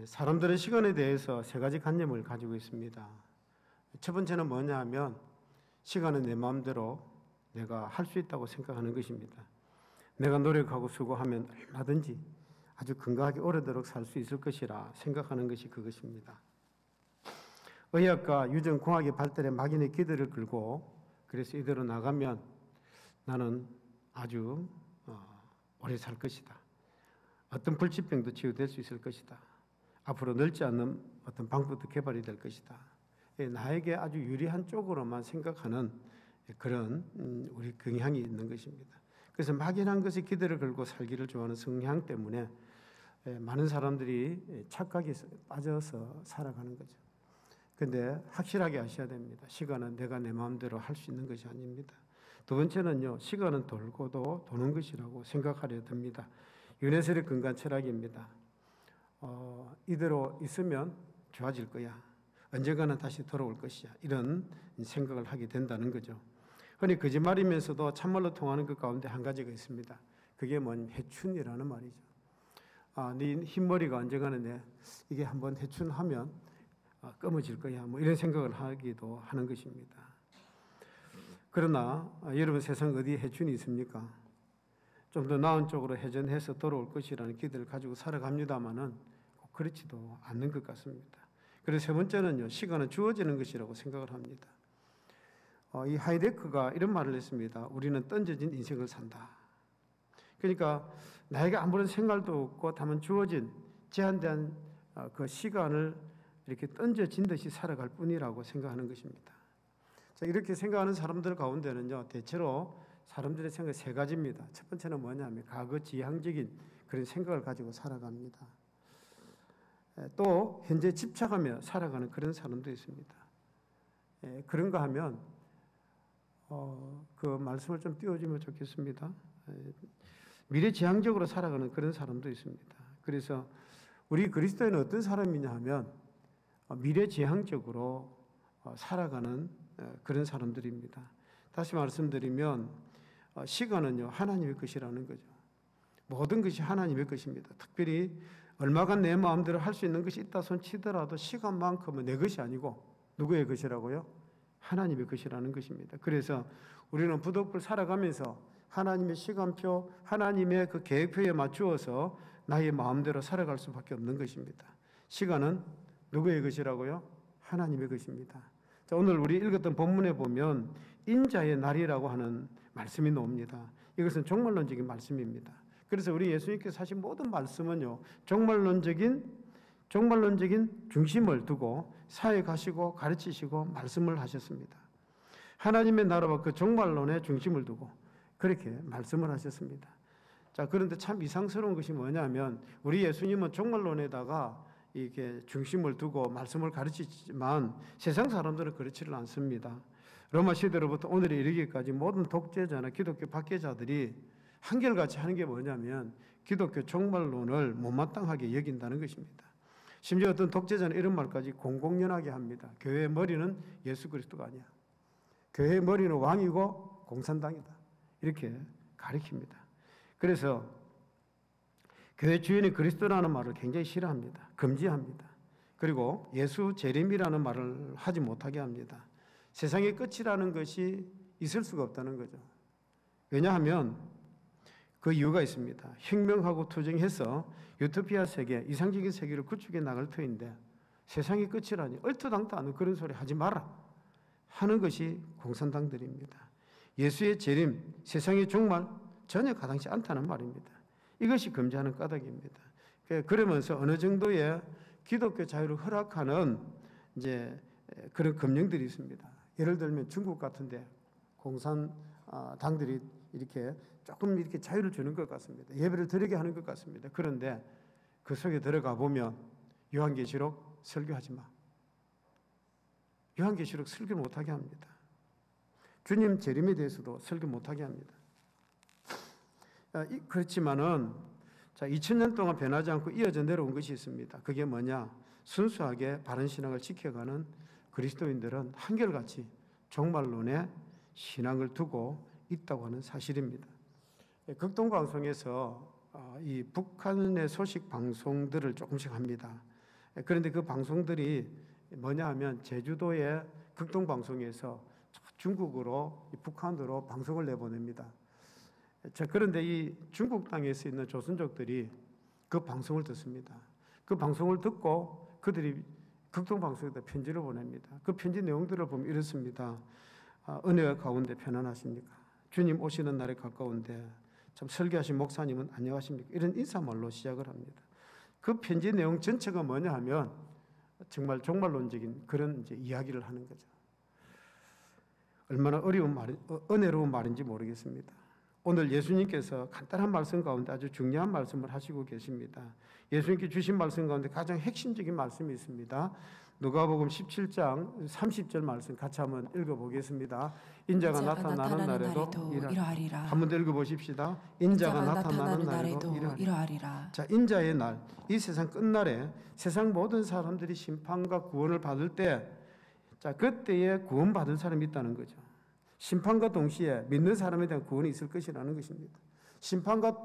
사람들은 시간에 대해서 세 가지 관념을 가지고 있습니다. 첫 번째는 뭐냐 하면 시간은 내 마음대로 내가 할 수 있다고 생각하는 것입니다. 내가 노력하고 수고하면 얼마든지 아주 건강하게 오래도록 살 수 있을 것이라 생각하는 것이 그것입니다. 의학과 유전공학의 발달에 막연히 기대를 걸고 그래서 이대로 나가면 나는 아주 오래 살 것이다. 어떤 불치병도 치유될 수 있을 것이다. 앞으로 늙지 않는 어떤 방법도 개발이 될 것이다. 나에게 아주 유리한 쪽으로만 생각하는 그런 우리 경향이 있는 것입니다. 그래서 막연한 것에 기대를 걸고 살기를 좋아하는 성향 때문에 많은 사람들이 착각에 빠져서 살아가는 거죠. 그런데 확실하게 아셔야 됩니다. 시간은 내가 내 마음대로 할 수 있는 것이 아닙니다. 두 번째는요, 시간은 돌고도 도는 것이라고 생각하려 듭니다. 윤회설의 근간 철학입니다. 이대로 있으면 좋아질 거야. 언젠가는 다시 돌아올 것이야. 이런 생각을 하게 된다는 거죠. 흔히 거짓말이면서도 참말로 통하는 것 가운데 한 가지가 있습니다. 그게 뭐냐면 해춘이라는 말이죠. 네 흰머리가 언젠가는 이게 한번 해춘하면 검어질 거야. 뭐 이런 생각을 하기도 하는 것입니다. 그러나 여러분 세상 어디에 해춘이 있습니까? 좀 더 나은 쪽으로 회전해서 돌아올 것이라는 기대를 가지고 살아갑니다마는 꼭 그렇지도 않는 것 같습니다. 그래서 세 번째는요, 시간은 주어지는 것이라고 생각을 합니다. 이 하이데크가 이런 말을 했습니다. 우리는 던져진 인생을 산다. 그러니까 나에게 아무런 생각도 없고 다만 주어진 제한된 그 시간을 이렇게 던져진 듯이 살아갈 뿐이라고 생각하는 것입니다. 자, 이렇게 생각하는 사람들 가운데는요, 대체로 사람들의 생각이 세 가지입니다. 첫 번째는 뭐냐면 과거 지향적인 그런 생각을 가지고 살아갑니다. 또 현재 집착하며 살아가는 그런 사람도 있습니다. 그런가 하면 그 말씀을 좀 띄워주면 좋겠습니다. 미래지향적으로 살아가는 그런 사람도 있습니다. 그래서 우리 그리스도인은 어떤 사람이냐 하면 미래지향적으로 살아가는 그런 사람들입니다. 다시 말씀드리면 시간은요, 하나님의 것이라는 거죠. 모든 것이 하나님의 것입니다. 특별히 얼마간 내 마음대로 할 수 있는 것이 있다 손 치더라도 시간만큼은 내 것이 아니고 누구의 것이라고요? 하나님의 것이라는 것입니다. 그래서 우리는 부득불 살아가면서 하나님의 시간표, 하나님의 그 계획표에 맞추어서 나의 마음대로 살아갈 수밖에 없는 것입니다. 시간은 누구의 것이라고요? 하나님의 것입니다. 자, 오늘 우리 읽었던 본문에 보면 인자의 날이라고 하는 말씀이 나옵니다. 이것은 종말론적인 말씀입니다. 그래서 우리 예수님께서 하신 모든 말씀은요, 종말론적인 중심을 두고 사역하시고 가르치시고 말씀을 하셨습니다. 하나님의 나라와 그 종말론의 중심을 두고 그렇게 말씀을 하셨습니다. 자, 그런데 참 이상스러운 것이 뭐냐면 우리 예수님은 종말론에다가 이렇게 중심을 두고 말씀을 가르치지만 세상 사람들은 그렇지를 않습니다. 로마 시대로부터 오늘에 이르기까지 모든 독재자나 기독교 박해자들이 한결같이 하는 게 뭐냐면 기독교 종말론을 못마땅하게 여긴다는 것입니다. 심지어 어떤 독재자는 이런 말까지 공공연하게 합니다. 교회의 머리는 예수 그리스도가 아니야. 교회의 머리는 왕이고 공산당이다. 이렇게 가리킵니다. 그래서 교회 주인이 그리스도라는 말을 굉장히 싫어합니다. 금지합니다. 그리고 예수 재림이라는 말을 하지 못하게 합니다. 세상의 끝이라는 것이 있을 수가 없다는 거죠. 왜냐하면 그 이유가 있습니다. 혁명하고 투쟁해서 유토피아 세계, 이상적인 세계를 구축해 나갈 터인데 세상의 끝이라니 얼토당토 않은 그런 소리 하지 마라 하는 것이 공산당들입니다. 예수의 재림, 세상의 종말 전혀 가당치 않다는 말입니다. 이것이 금지하는 까닭입니다. 그러면서 어느 정도의 기독교 자유를 허락하는 이제 그런 금령들이 있습니다. 예를 들면 중국 같은데 공산당들이 이렇게 조금 이렇게 자유를 주는 것 같습니다. 예배를 드리게 하는 것 같습니다. 그런데 그 속에 들어가 보면 요한계시록 설교하지 마. 요한계시록 설교 못하게 합니다. 주님 재림에 대해서도 설교 못하게 합니다. 그렇지만은 2000년 동안 변하지 않고 이어져 내려온 것이 있습니다. 그게 뭐냐? 순수하게 바른 신앙을 지켜가는 그리스도인들은 한결같이 종말론에 신앙을 두고 있다고 하는 사실입니다. 극동방송에서 이 북한의 소식 방송들을 조금씩 합니다. 그런데 그 방송들이 뭐냐 하면 제주도의 극동방송에서 중국으로 북한으로 방송을 내보냅니다. 자, 그런데 이 중국 땅에서 있는 조선족들이 그 방송을 듣습니다. 그 방송을 듣고 그들이 극동방송에다 편지를 보냅니다. 그 편지 내용들을 보면 이렇습니다. 은혜가 가운데 편안하십니까? 주님 오시는 날에 가까운데 참 설교하신 목사님은 안녕하십니까? 이런 인사말로 시작을 합니다. 그 편지 내용 전체가 뭐냐 하면 정말 종말론적인 그런 이제 이야기를 하는 거죠. 얼마나 어려운 말, 은혜로운 말인지 모르겠습니다. 오늘 예수님께서 간단한 말씀 가운데 아주 중요한 말씀을 하시고 계십니다. 예수님께 주신 말씀 가운데 가장 핵심적인 말씀이 있습니다. 누가복음 17장 30절 말씀 같이 한번 읽어보겠습니다. 인자가 나타나는 날에도 이러하리라. 한번 더 읽어보십시다. 인자가 나타나는 날에도 이러하리라. 자, 인자의 날, 이 세상 끝날에 세상 모든 사람들이 심판과 구원을 받을 때, 자, 그때에 구원받을 사람이 있다는 거죠. 심판과 동시에 믿는 사람에 대한 구원이 있을 것이라는 것입니다. 심판과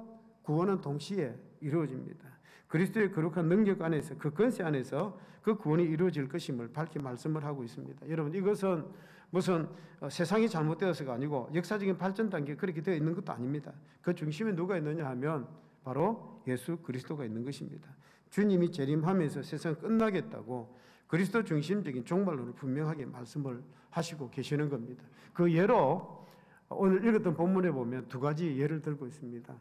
구원은 동시에 이루어집니다. 그리스도의 거룩한 능력 안에서, 그 권세 안에서 그 구원이 이루어질 것임을 밝히 말씀을 하고 있습니다. 여러분, 이것은 무슨 세상이 잘못되어서가 아니고 역사적인 발전 단계가 그렇게 되어 있는 것도 아닙니다. 그 중심에 누가 있느냐 하면 바로 예수 그리스도가 있는 것입니다. 주님이 재림하면서 세상 끝나겠다고 그리스도 중심적인 종말론을 분명하게 말씀을 하시고 계시는 겁니다. 그 예로 오늘 읽었던 본문에 보면 두 가지 예를 들고 있습니다.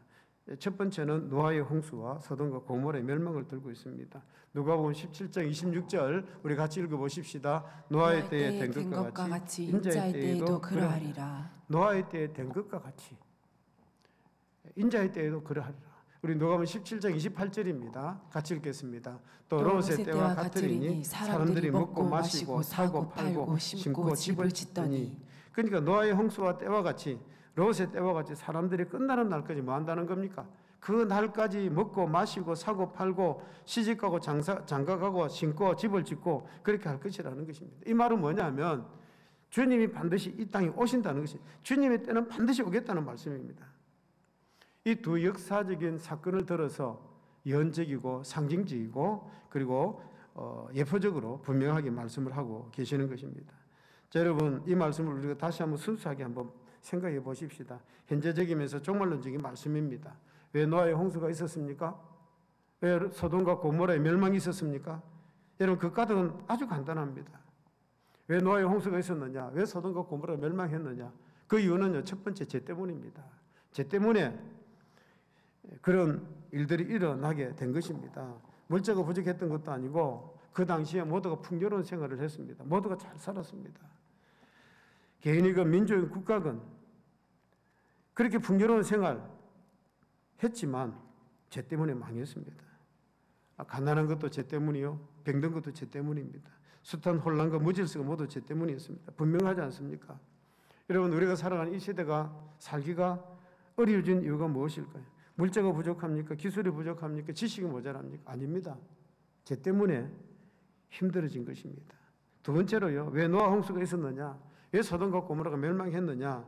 첫 번째는 노아의 홍수와 소돔과 고모라의 멸망을 들고 있습니다. 누가복음 17장 26절 우리 같이 읽어보십시다. 노아의 때에 된 것과 같이 인자의 때에도 그러하리라. 노아의 때에 된 것과 같이 인자의 때에도 그러하리라. 우리 누가복음 17장 28절입니다. 같이 읽겠습니다. 또 롯의 때와 같으리니 사람들이 먹고 마시고 사고 팔고 심고 집을 짓더니. 그러니까 노아의 홍수와 때와 같이 롯의 때와 같이 사람들이 끝나는 날까지 뭐 한다는 겁니까? 그 날까지 먹고 마시고 사고 팔고 시집가고 장가가고 심고 집을 짓고 그렇게 할 것이라는 것입니다. 이 말은 뭐냐면 주님이 반드시 이 땅에 오신다는 것이, 주님의 때는 반드시 오겠다는 말씀입니다. 이 두 역사적인 사건을 들어서 예언적이고 상징적이고 그리고 예표적으로 분명하게 말씀을 하고 계시는 것입니다. 자, 여러분, 이 말씀을 우리가 다시 한번 순수하게 한번 생각해 보십시다. 현재적이면서 종말론적인 말씀입니다. 왜 노아의 홍수가 있었습니까? 왜 소돔과 고모라의 멸망이 있었습니까? 여러분, 그 까닭은 아주 간단합니다. 왜 노아의 홍수가 있었느냐? 왜 소돔과 고모라가 멸망했느냐? 그 이유는요, 첫 번째 죄 때문입니다. 죄 때문에 그런 일들이 일어나게 된 것입니다. 물자가 부족했던 것도 아니고 그 당시에 모두가 풍요로운 생활을 했습니다. 모두가 잘 살았습니다. 개인이건 민족이건 국가건 그렇게 풍요로운 생활 했지만 죄 때문에 망했습니다. 가난한 것도 죄 때문이요, 병든 것도 죄 때문입니다. 숱한 혼란과 무질서가 모두 죄 때문이었습니다. 분명하지 않습니까? 여러분, 우리가 살아가는 이 시대가 살기가 어려워진 이유가 무엇일까요? 물자가 부족합니까? 기술이 부족합니까? 지식이 모자랍니까? 아닙니다. 죄 때문에 힘들어진 것입니다. 두 번째로요, 왜 노아 홍수가 있었느냐? 왜 소돔과 고모라가 멸망했느냐?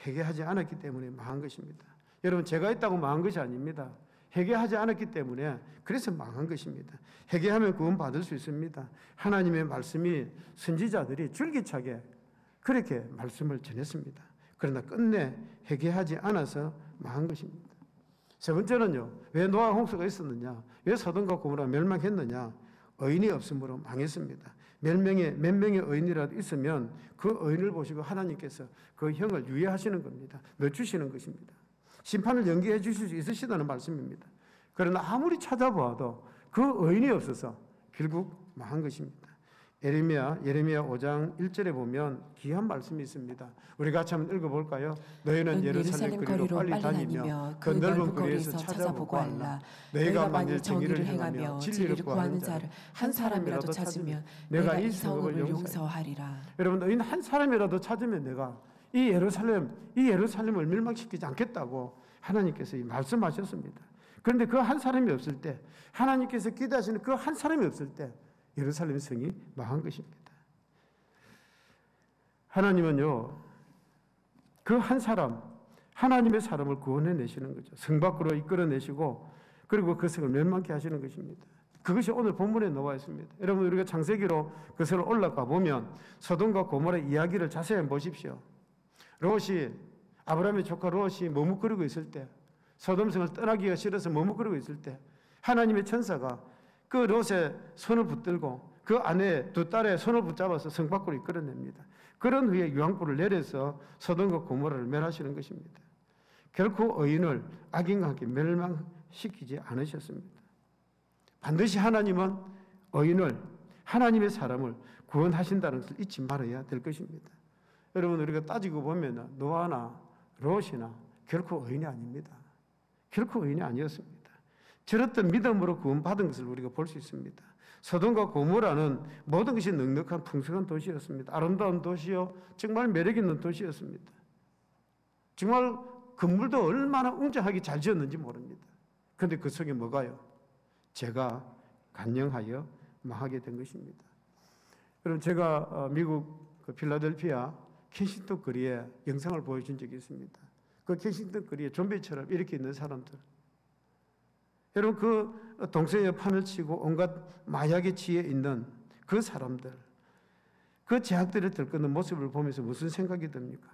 회개하지 않았기 때문에 망한 것입니다. 여러분, 죄가 있다고 망한 것이 아닙니다. 회개하지 않았기 때문에 그래서 망한 것입니다. 회개하면 구원받을 수 있습니다. 하나님의 말씀이 선지자들이 줄기차게 그렇게 말씀을 전했습니다. 그러나 끝내 회개하지 않아서 망한 것입니다. 세 번째는요, 왜 노아 홍수가 있었느냐? 왜 소돔과 고모라가 멸망했느냐? 의인이 없으므로 망했습니다. 몇 명의 의인이라도 있으면 그 의인을 보시고 하나님께서 그 형을 유예하시는 겁니다. 늦추시는 것입니다. 심판을 연기해 주실 수 있으시다는 말씀입니다. 그러나 아무리 찾아보아도 그 의인이 없어서 결국 망한 것입니다. 예레미야 5장 1절에 보면 귀한 말씀이 있습니다. 우리 같이 한번 읽어볼까요? 너희는 예루살렘 거리로 빨리 다니며 그 넓은 거리에서 찾아보고 알라. 너희가 만일 정의를 행하며 진리를 구하는 자를 한 사람이라도 찾으면 내가 이 성읍을 용서하리라. 여러분, 너희는 한 사람이라도 찾으면 내가 이 예루살렘을 멸망시키지 않겠다고 하나님께서 말씀하셨습니다. 그런데 그 한 사람이 없을 때, 하나님께서 기대하시는 그 한 사람이 없을 때 예루살렘 성이 망한 것입니다. 하나님은요, 그 한 사람, 하나님의 사람을 구원해내시는 거죠. 성 밖으로 이끌어내시고 그리고 그 성을 멸망케 하시는 것입니다. 그것이 오늘 본문에 나와 있습니다. 여러분 우리가 창세기로 그것을 올라가 보면 소돔과 고모라의 이야기를 자세히 보십시오. 롯이 아브라함의 조카 롯이 머뭇거리고 있을 때, 소돔성을 떠나기가 싫어서 머뭇거리고 있을 때 하나님의 천사가 그 롯의 손을 붙들고 그 아내 두 딸의 손을 붙잡아서 성 밖으로 이끌어냅니다. 그런 후에 유황불을 내려서 소돔과 고모라를 멸하시는 것입니다. 결코 의인을 악인과 함께 멸망시키지 않으셨습니다. 반드시 하나님은 의인을, 하나님의 사람을 구원하신다는 것을 잊지 말아야 될 것입니다. 여러분 우리가 따지고 보면 노아나 롯이나 결코 의인이 아닙니다. 결코 의인이 아니었습니다. 저렇던 믿음으로 구원받은 것을 우리가 볼 수 있습니다. 소돔과 고모라는 모든 것이 넉넉한 풍성한 도시였습니다. 아름다운 도시요, 정말 매력 있는 도시였습니다. 정말 건물도 얼마나 웅장하게 잘 지었는지 모릅니다. 그런데 그 속에 뭐가요? 제가 간영하여 망하게 된 것입니다. 여러분 제가 미국 필라델피아 켄싱턴 거리에 영상을 보여준 적이 있습니다. 그 켄싱턴 거리에 좀비처럼 이렇게 있는 사람들, 여러분 그 동성애 판을 치고 온갖 마약에 취해 있는 그 사람들, 그 제약들을 들끓는 모습을 보면서 무슨 생각이 듭니까?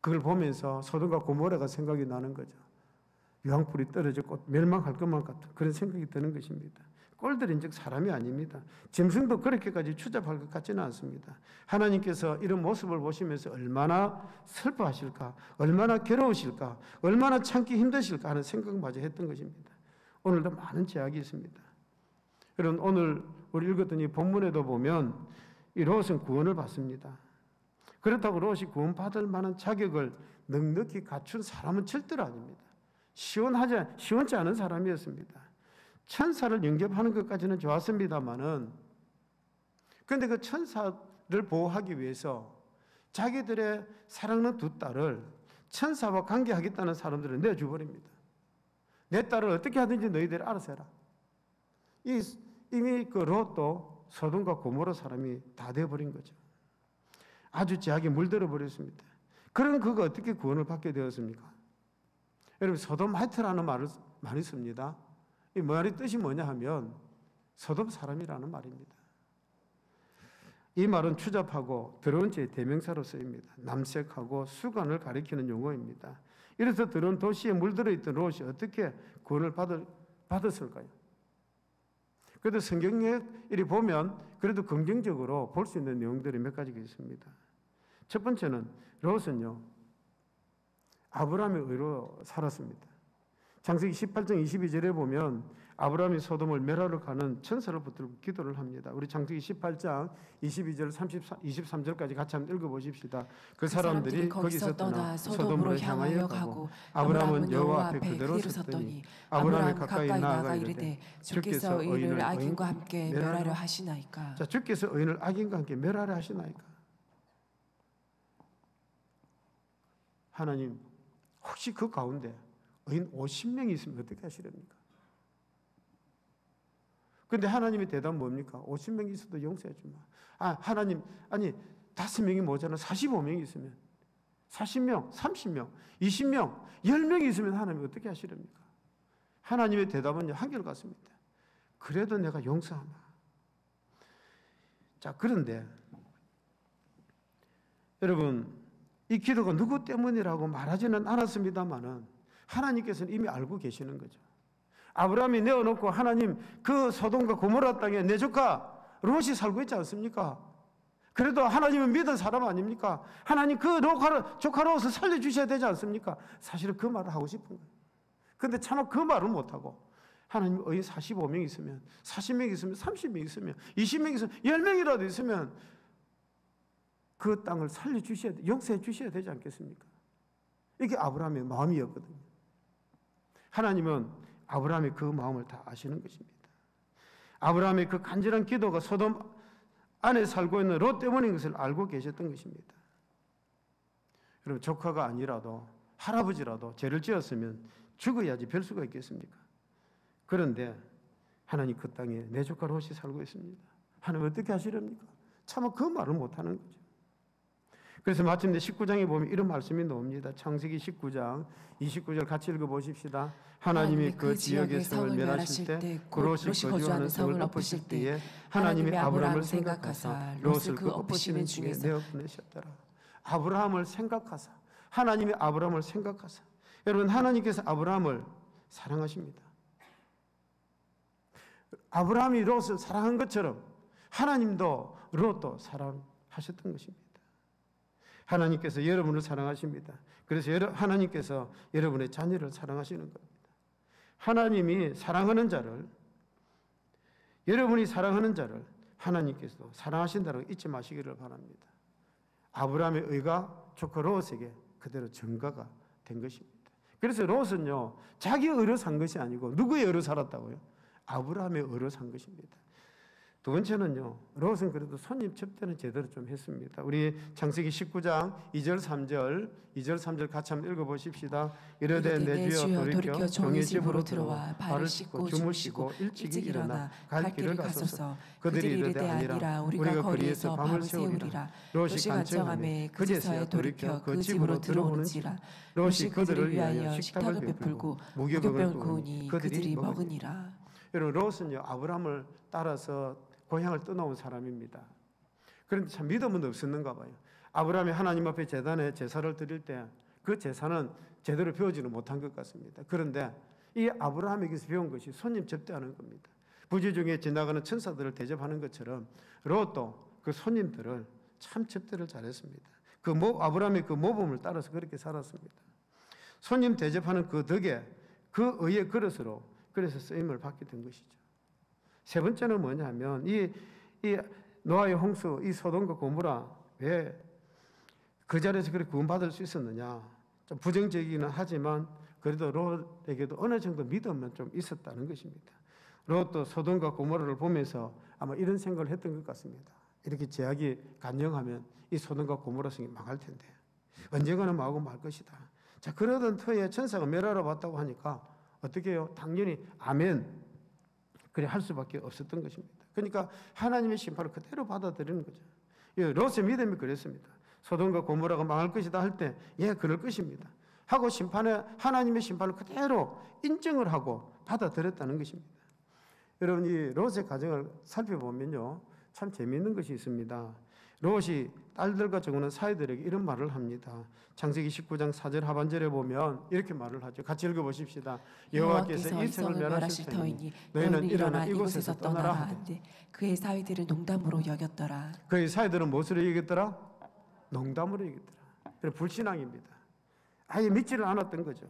그걸 보면서 소돔과 고모라가 생각이 나는 거죠. 유황불이 떨어졌고 멸망할 것만 같은 그런 생각이 드는 것입니다. 꼴들인즉 사람이 아닙니다. 짐승도 그렇게까지 추잡할 것 같지는 않습니다. 하나님께서 이런 모습을 보시면서 얼마나 슬퍼하실까, 얼마나 괴로우실까, 얼마나 참기 힘드실까 하는 생각마저 했던 것입니다. 오늘도 많은 제약이 있습니다. 여러분 오늘 우리 읽었던 이 본문에도 보면 이 롯은 구원을 받습니다. 그렇다고 롯이 구원받을 만한 자격을 넉넉히 갖춘 사람은 절대로 아닙니다. 시원치 않은 사람이었습니다. 천사를 영접하는 것까지는 좋았습니다만은, 그런데 그 천사를 보호하기 위해서 자기들의 사랑하는 두 딸을 천사와 관계하겠다는 사람들을 내어줘버립니다. 내 딸을 어떻게 하든지 너희들이 알아서 해라. 이미 그 롯도 소돔과 고모라 사람이 다 되어버린 거죠. 아주 제약에 물들어 버렸습니다. 그럼 그가 어떻게 구원을 받게 되었습니까? 여러분 소돔하이트라는 말을 많이 씁니다. 이 말의 뜻이 뭐냐 하면 소돔 사람이라는 말입니다. 이 말은 추잡하고 더러운 죄의 대명사로 쓰입니다. 남색하고 수간을 가리키는 용어입니다. 이래서 더러운 도시에 물들어 있던 롯이 어떻게 구원을 받았을까요? 그래도 성경에 이리 보면 그래도 긍정적으로 볼 수 있는 내용들이 몇 가지가 있습니다. 첫 번째는 롯은요 아브라함의 의로 살았습니다. 창세기 18장 22절에 보면 아브라함이 소돔을 멸하러 가는 천사를 붙들고 기도를 합니다. 우리 창세기 18장 22절 23절까지 같이 한번 읽어보십시다. 그 사람들이 거기서 떠나 소돔으로 향하여 가고 아브라함은 여호와 앞에 그대로 섰더니 아브라함이 가까이 나아가 이르되 주께서 의인을 악인과 함께 멸하려 하시나이까. 자, 주께서 의인을 악인과 함께 멸하려 하시나이까. 하나님 혹시 그 가운데 의인 50명이 있으면 어떻게 하시렵니까? 그런데 하나님의 대답은 뭡니까? 50명이 있어도 용서해 주마. 하나님, 아니 5명이 모자라 45명이 있으면 40명, 30명, 20명, 10명이 있으면 하나님이 어떻게 하시렵니까? 하나님의 대답은 한결같습니다. 그래도 내가 용서하마. 자, 그런데 여러분 이 기도가 누구 때문이라고 말하지는 않았습니다만은 하나님께서는 이미 알고 계시는 거죠. 아브라함이 내어놓고 하나님 그 소돔과 고모라 땅에 내 조카 롯이 살고 있지 않습니까? 그래도 하나님은 믿은 사람 아닙니까? 하나님 그 조카 롯을 살려주셔야 되지 않습니까? 사실은 그 말을 하고 싶은 거예요. 그런데 차마 그 말을 못하고 하나님 의인 45명 있으면 40명 있으면 30명 있으면 20명 있으면 10명이라도 있으면 그 땅을 살려주셔야 돼, 용서해 주셔야 되지 않겠습니까? 이게 아브라함의 마음이었거든요. 하나님은 아브라함의 그 마음을 다 아시는 것입니다. 아브라함의 그 간절한 기도가 소돔 안에 살고 있는 롯 때문인 것을 알고 계셨던 것입니다. 여러분 조카가 아니라도 할아버지라도 죄를 지었으면 죽어야지 별 수가 있겠습니까? 그런데 하나님 그 땅에 내 조카 롯이 살고 있습니다. 하나님 어떻게 하시렵니까? 차마 그 말을 못하는 거죠. 그래서 마침내 19장에 보면 이런 말씀이 나옵니다. 창세기 19장 29절 같이 읽어보십시다. 하나님이 그 지역의 성을 멸하실 때 롯이 거주하는 성을 엎으실 때에 하나님이 아브라함을 생각하사 롯을 그 엎으시는 중에 내어 보내셨더라. 아브라함을 생각하사, 하나님이 아브라함을 생각하사. 여러분, 하나님께서 아브라함을 사랑하십니다. 아브라함이 롯을 사랑한 것처럼 하나님도 롯도 사랑하셨던 것입니다. 하나님께서 여러분을 사랑하십니다. 그래서 하나님께서 여러분의 자녀를 사랑하시는 겁니다. 하나님이 사랑하는 자를, 여러분이 사랑하는 자를 하나님께서도 사랑하신다고 잊지 마시기를 바랍니다. 아브라함의 의가 조카 롯에게 그대로 전가가 된 것입니다. 그래서 롯은요, 자기 의로 산 것이 아니고 누구의 의로 살았다고요? 아브라함의 의로 산 것입니다. 두 번째는요, 롯은 그래도 손님 접대는 제대로 좀 했습니다. 우리 창세기 19장 2절 3절 같이 한번 읽어보십시다. 이르되 내 주여 돌이켜 종의 집으로 들어와 발을 씻고 주무시고 일찍이 일어나 갈 길을 가소서. 그들이 이르되 아니라 우리가 거리에서 밤을 새우리라. 롯이 간청하매 그제서야 돌이켜 그 집으로 들어오는지라. 롯이 그들을 위하여 식탁을 베풀고 무교병을 구우니 그들이 먹으니라. 여러분, 롯은요, 아브라함을 따라서 고향을 떠나온 사람입니다. 그런데 참 믿음은 없었는가 봐요. 아브라함이 하나님 앞에 제단에 제사를 드릴 때 그 제사는 제대로 배우지는 못한 것 같습니다. 그런데 이 아브라함에게서 배운 것이 손님 접대하는 겁니다. 부지 중에 지나가는 천사들을 대접하는 것처럼 롯도 그 손님들을 참 접대를 잘했습니다. 아브라함의 그 모범을 따라서 그렇게 살았습니다. 손님 대접하는 그 덕에 그 의의 그릇으로 그래서 쓰임을 받게 된 것이죠. 세 번째는 뭐냐면 이 노아의 홍수, 이 소돔과 고모라 왜 그 자리에서 그렇게 구원받을 수 있었느냐? 좀 부정적이기는 하지만 그래도 롯에게도 어느 정도 믿음은 좀 있었다는 것입니다. 롯도 소돔과 고모라를 보면서 아마 이런 생각을 했던 것 같습니다. 이렇게 제약이 간영하면 이 소돔과 고모라 성이 망할 텐데 언젠가는 망하고 말 것이다. 자, 그러던 터에 천사가 멸하러 왔다고 하니까 어떻게 해요? 당연히 아멘 그래 할 수밖에 없었던 것입니다. 그러니까 하나님의 심판을 그대로 받아들이는 거죠. 롯의 믿음이 그랬습니다. 소돔과 고모라가 망할 것이다 할 때 예, 그럴 것입니다 하고 하나님의 심판을 그대로 인정을 하고 받아들였다는 것입니다. 여러분, 이 롯의 가정을 살펴보면요, 참 재미있는 것이 있습니다. 롯이 딸들과 저구는 사위들에게 이런 말을 합니다. 창세기 19장 4절 하반절에 보면 이렇게 말을 하죠. 같이 읽어보십시다. 여호와께서 이 성을 멸하실 터이니 너희는 일어나 이곳에서 떠나라 하되 그의 사위들은 농담으로 여겼더라. 그의 사위들은 무엇으로 여겼더라? 농담으로 여겼더라. 불신앙입니다. 아예 믿지를 않았던 거죠.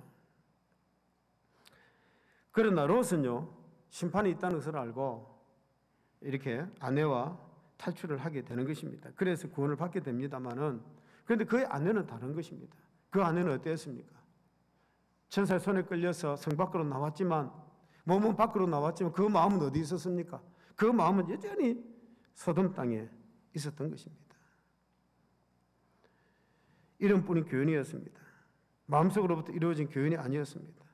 그러나 롯은요, 심판이 있다는 것을 알고 이렇게 아내와 탈출을 하게 되는 것입니다. 그래서 구원을 받게 됩니다만은, 그런데 그의 아내는 다른 것입니다. 그 아내는 어땠습니까? 천사의 손에 끌려서 성 밖으로 나왔지만, 몸은 밖으로 나왔지만 그 마음은 어디 있었습니까? 그 마음은 여전히 소돔 땅에 있었던 것입니다. 이름뿐인 교훈이었습니다. 마음속으로부터 이루어진 교훈이 아니었습니다.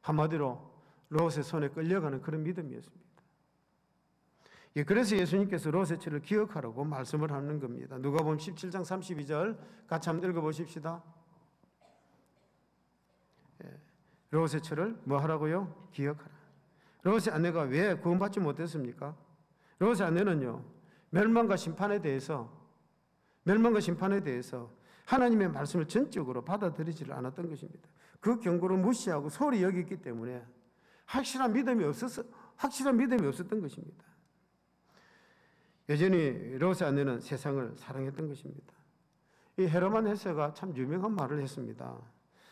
한마디로 롯의 손에 끌려가는 그런 믿음이었습니다. 예, 그래서 예수님께서 롯의 처를 기억하라고 말씀을 하는 겁니다. 누가복음 17장 32절 같이 한번 읽어보십시다. 예, 롯의 처를 뭐 하라고요? 기억하라. 롯의 아내가 왜 구원받지 못했습니까? 롯의 아내는요, 멸망과 심판에 대해서 하나님의 말씀을 전적으로 받아들이지를 않았던 것입니다. 그 경고를 무시하고 소홀히 여겼기 때문에 확실한 믿음이 없었던 것입니다. 여전히 롯의 아내는 세상을 사랑했던 것입니다. 이 헤르만 헤세가 참 유명한 말을 했습니다.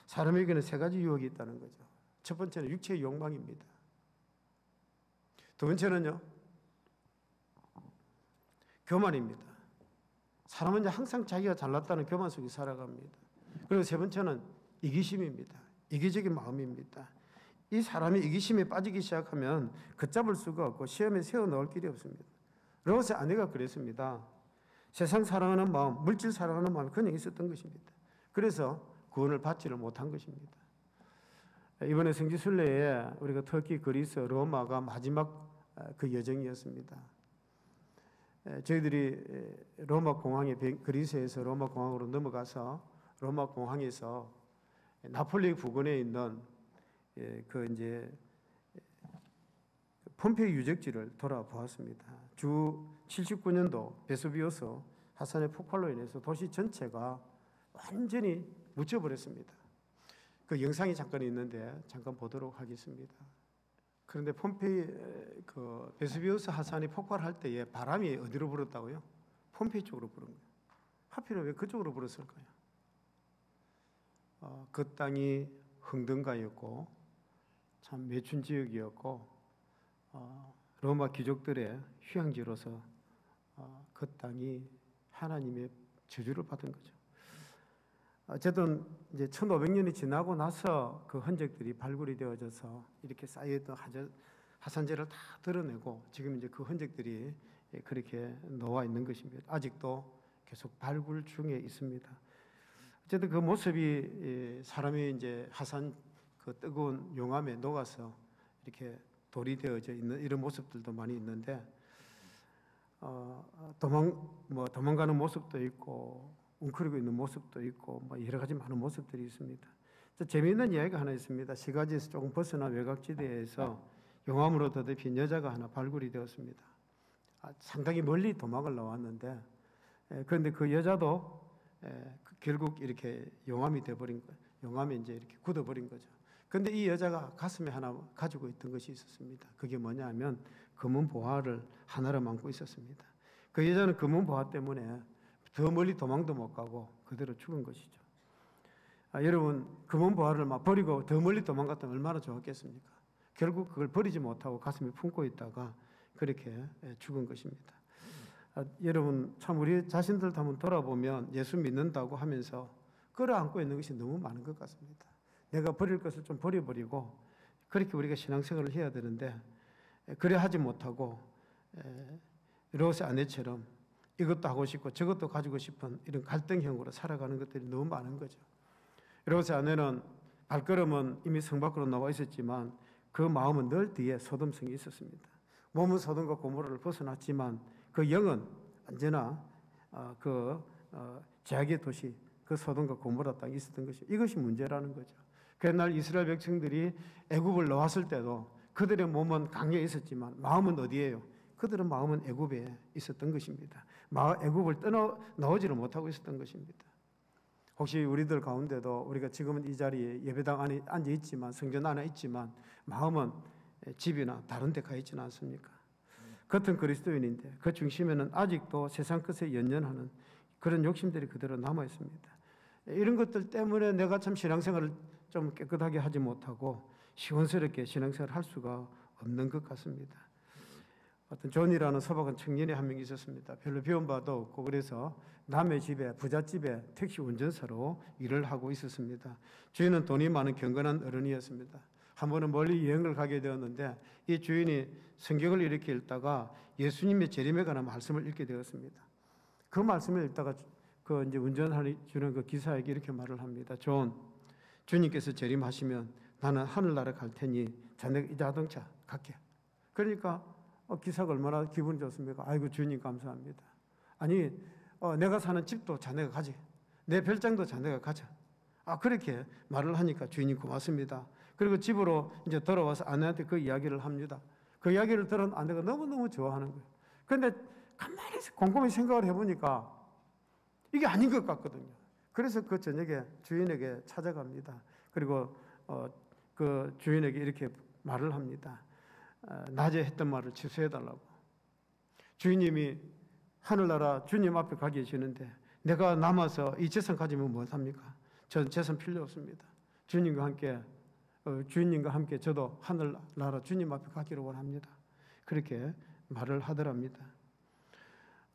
사람에게는 세 가지 유혹이 있다는 거죠. 첫 번째는 육체의 욕망입니다. 두 번째는요, 교만입니다. 사람은 항상 자기가 잘났다는 교만 속에 살아갑니다. 그리고 세 번째는 이기심입니다. 이기적인 마음입니다. 이 사람이 이기심에 빠지기 시작하면 걷잡을 수가 없고 시험에 세워넣을 길이 없습니다. 롯의 아내가 그랬습니다. 세상 사랑하는 마음, 물질 사랑하는 마음이 그냥 있었던 것입니다. 그래서 구원을 받지를 못한 것입니다. 이번에 성지순례에 우리가 터키, 그리스, 로마가 마지막 그 여정이었습니다. 저희들이 로마 공항에 그리스에서 로마 공항으로 넘어가서 로마 공항에서 나폴리 부근에 있는 그 이제 폼페이 유적지를 돌아보았습니다. 주 79년도 베수비우스 화산의 폭발로 인해서 도시 전체가 완전히 묻혀버렸습니다. 그 영상이 잠깐 있는데 잠깐 보도록 하겠습니다. 그런데 폼페이 그 베수비우스 화산이 폭발할 때에 바람이 어디로 불었다고요? 폼페이 쪽으로 부른 거예요. 하필 왜 그쪽으로 불었을까요? 그 땅이 흥등가였고 참 매춘 지역이었고 로마 귀족들의 휴양지로서 그 땅이 하나님의 저주를 받은 거죠. 어쨌든 이제 1500년이 지나고 나서 그 흔적들이 발굴이 되어져서 이렇게 쌓여있던 화산재를 다 드러내고 지금 이제 그 흔적들이 그렇게 놓아 있는 것입니다. 아직도 계속 발굴 중에 있습니다. 어쨌든 그 모습이 사람이 이제 화산 그 뜨거운 용암에 녹아서 이렇게 돌이 되어져 있는 이런 모습들도 많이 있는데 도망가는 모습도 있고 웅크리고 있는 모습도 있고 여러 가지 많은 모습들이 있습니다. 재미있는 이야기가 하나 있습니다. 시가지에서 조금 벗어나 외곽지대에서 용암으로 더럽힌 여자가 하나 발굴이 되었습니다. 상당히 멀리 도망을 나왔는데 그런데 그 여자도 결국 이렇게 용암이 돼버린 거예요. 용암에 이제 이렇게 굳어버린 거죠. 그런데 이 여자가 가슴에 하나 가지고 있던 것이 있었습니다. 그게 뭐냐면 검은 보화를 하나를 안고 있었습니다. 그 여자는 검은 보화 때문에 더 멀리 도망도 못 가고 그대로 죽은 것이죠. 여러분 검은 보화를 막 버리고 더 멀리 도망갔다면 얼마나 좋았겠습니까? 결국 그걸 버리지 못하고 가슴에 품고 있다가 그렇게 죽은 것입니다. 여러분 참 우리 자신들도 한번 돌아보면 예수 믿는다고 하면서 끌어안고 있는 것이 너무 많은 것 같습니다. 내가 버릴 것을 좀 버려버리고 그렇게 우리가 신앙생활을 해야 되는데 그래 하지 못하고 롯의 아내처럼 이것도 하고 싶고 저것도 가지고 싶은 이런 갈등형으로 살아가는 것들이 너무 많은 거죠. 롯의 아내는 발걸음은 이미 성 밖으로 나와 있었지만 그 마음은 늘 뒤에 소돔성이 있었습니다. 몸은 소돔과 고모라를 벗어났지만 그 영은 언제나 제약의 도시 그 소돔과 고모라 땅에 있었던 것이 이것이 문제라는 거죠. 그날 이스라엘 백성들이 애굽을 나왔을 때도 그들의 몸은 강에 있었지만 마음은 어디예요? 그들은 마음은 애굽에 있었던 것입니다. 애굽을 나오지를 못하고 있었던 것입니다. 혹시 우리들 가운데도 우리가 지금은 이 자리에 예배당 안에 앉아 있지만 성전 안에 있지만 마음은 집이나 다른 데 가 있지는 않습니까? 같은 그리스도인인데 그 중심에는 아직도 세상 것에 연연하는 그런 욕심들이 그대로 남아 있습니다. 이런 것들 때문에 내가 참 신앙생활을 좀 깨끗하게 하지 못하고 시원스럽게 신앙생활을 할 수가 없는 것 같습니다. 어떤 존이라는 소박한 청년이 한 명 있었습니다. 별로 배운 바도 없고 그래서 남의 집에 부잣집에 택시 운전사로 일을 하고 있었습니다. 주인은 돈이 많은 경건한 어른이었습니다. 한 번은 멀리 여행을 가게 되었는데 이 주인이 성경을 이렇게 읽다가 예수님의 재림에 관한 말씀을 읽게 되었습니다. 그 말씀을 읽다가 그 이제 운전하는 그 기사에게 이렇게 말을 합니다. 주님께서 재림하시면 나는 하늘나라 갈 테니 자네 이 자동차 갈게. 그러니까 기사가 얼마나 기분 좋습니까? 아이고 주님 감사합니다. 아니 내가 사는 집도 자네가 가지. 내 별장도 자네가 가자. 그렇게 말을 하니까 주인이 고맙습니다. 그리고 집으로 이제 돌아와서 아내한테 그 이야기를 합니다. 그 이야기를 들은 아내가 너무너무 좋아하는 거예요. 그런데 가만히 곰곰이 생각을 해보니까 이게 아닌 것 같거든요. 그래서 그 저녁에 주인에게 찾아갑니다. 그리고 그 주인에게 이렇게 말을 합니다. 낮에 했던 말을 취소해달라고. 주인님이 하늘나라 주님 앞에 가 계시는데 내가 남아서 이 재산 가지면 무엇합니까? 전 재산 필요 없습니다. 주님과 함께 저도 하늘나라 주님 앞에 가기를 원합니다. 그렇게 말을 하더랍니다.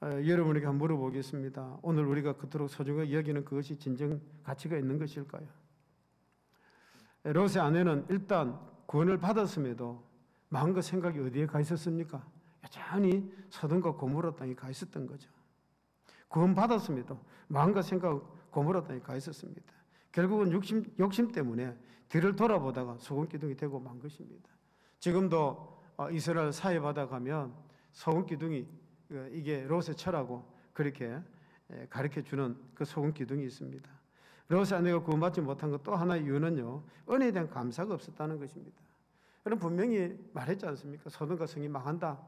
여러분에게 한번 물어보겠습니다. 오늘 우리가 그토록 소중하게 여기는 그것이 진정 가치가 있는 것일까요? 롯의 아내는 일단 구원을 받았음에도 마음과 생각이 어디에 가 있었습니까? 여전히 소돔과 고모라 땅에 가 있었던 거죠. 구원 받았음에도 마음과 생각 고모라 땅에 가 있었습니다. 결국은 욕심 때문에 뒤를 돌아보다가 소금기둥이 되고 만 것입니다. 지금도 이스라엘 사해바다 가면 소금기둥이 이게 롯의 처라고 그렇게 가르쳐 주는 그 소금 기둥이 있습니다. 롯의 아내가 구원받지 못한 것 또 하나의 이유는요, 은혜에 대한 감사가 없었다는 것입니다. 그럼 분명히 말했지 않습니까? 소돔과 성이 망한다.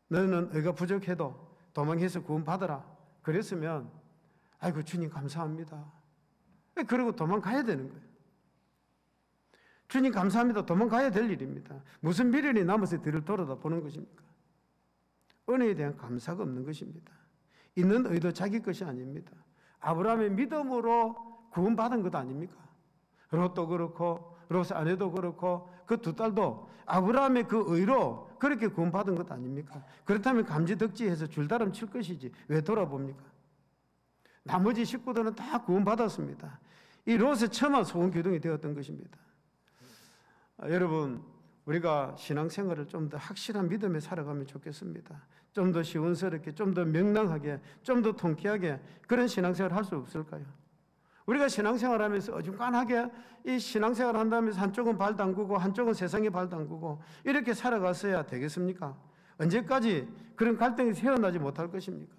너는 의가 부족해도 도망해서 구원받아라. 그랬으면 아이고 주님 감사합니다. 그리고 도망가야 되는 거예요. 주님 감사합니다. 도망가야 될 일입니다. 무슨 미련이 남아서 뒤를 돌아다 보는 것입니까? 은혜에 대한 감사가 없는 것입니다. 있는 의도 자기 것이 아닙니다. 아브라함의 믿음으로 구원받은 것 아닙니까? 롯도 그렇고 롯의 아내도 그렇고 그 두 딸도 아브라함의 그 의로 그렇게 구원받은 것 아닙니까? 그렇다면 감지덕지해서 줄다름 칠 것이지 왜 돌아봅니까? 나머지 식구들은 다 구원받았습니다. 이 롯의 처만 소금 기둥이 되었던 것입니다. 여러분, 우리가 신앙생활을 좀 더 확실한 믿음에 살아가면 좋겠습니다. 좀 더 시원스럽게, 좀 더 명랑하게, 좀 더 통쾌하게 그런 신앙생활을 할 수 없을까요? 우리가 신앙생활하면서 어중간하게 이 신앙생활 한다면서 한쪽은 발 담그고 한쪽은 세상에 발 담그고 이렇게 살아갔어야 되겠습니까? 언제까지 그런 갈등이 새어나지 못할 것입니까?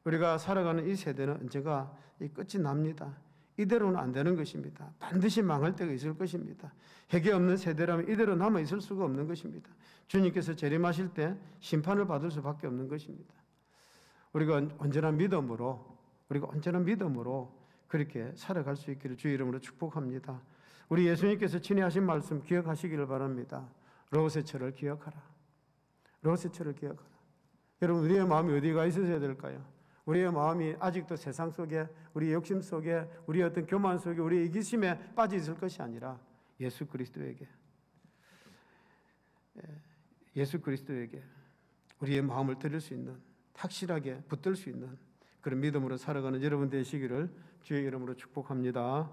우리가 살아가는 이 세대는 언제가 이 끝이 납니다. 이대로는 안 되는 것입니다. 반드시 망할 때가 있을 것입니다. 해결 없는 세대라면 이대로 남아 있을 수가 없는 것입니다. 주님께서 재림하실 때 심판을 받을 수밖에 없는 것입니다. 우리가 언제나 믿음으로 그렇게 살아갈 수 있기를 주의 이름으로 축복합니다. 우리 예수님께서 친히 하신 말씀 기억하시기를 바랍니다. 롯의 처를 기억하라. 롯의 처를 기억하라. 여러분, 우리의 마음이 어디가 있어야 될까요? 우리의 마음이 아직도 세상 속에, 우리 욕심 속에, 우리의 어떤 교만 속에, 우리의 이기심에 빠져 있을 것이 아니라 예수 그리스도에게 우리의 마음을 드릴 수 있는, 확실하게 붙들 수 있는 그런 믿음으로 살아가는 여러분 되시기를 주의 이름으로 축복합니다.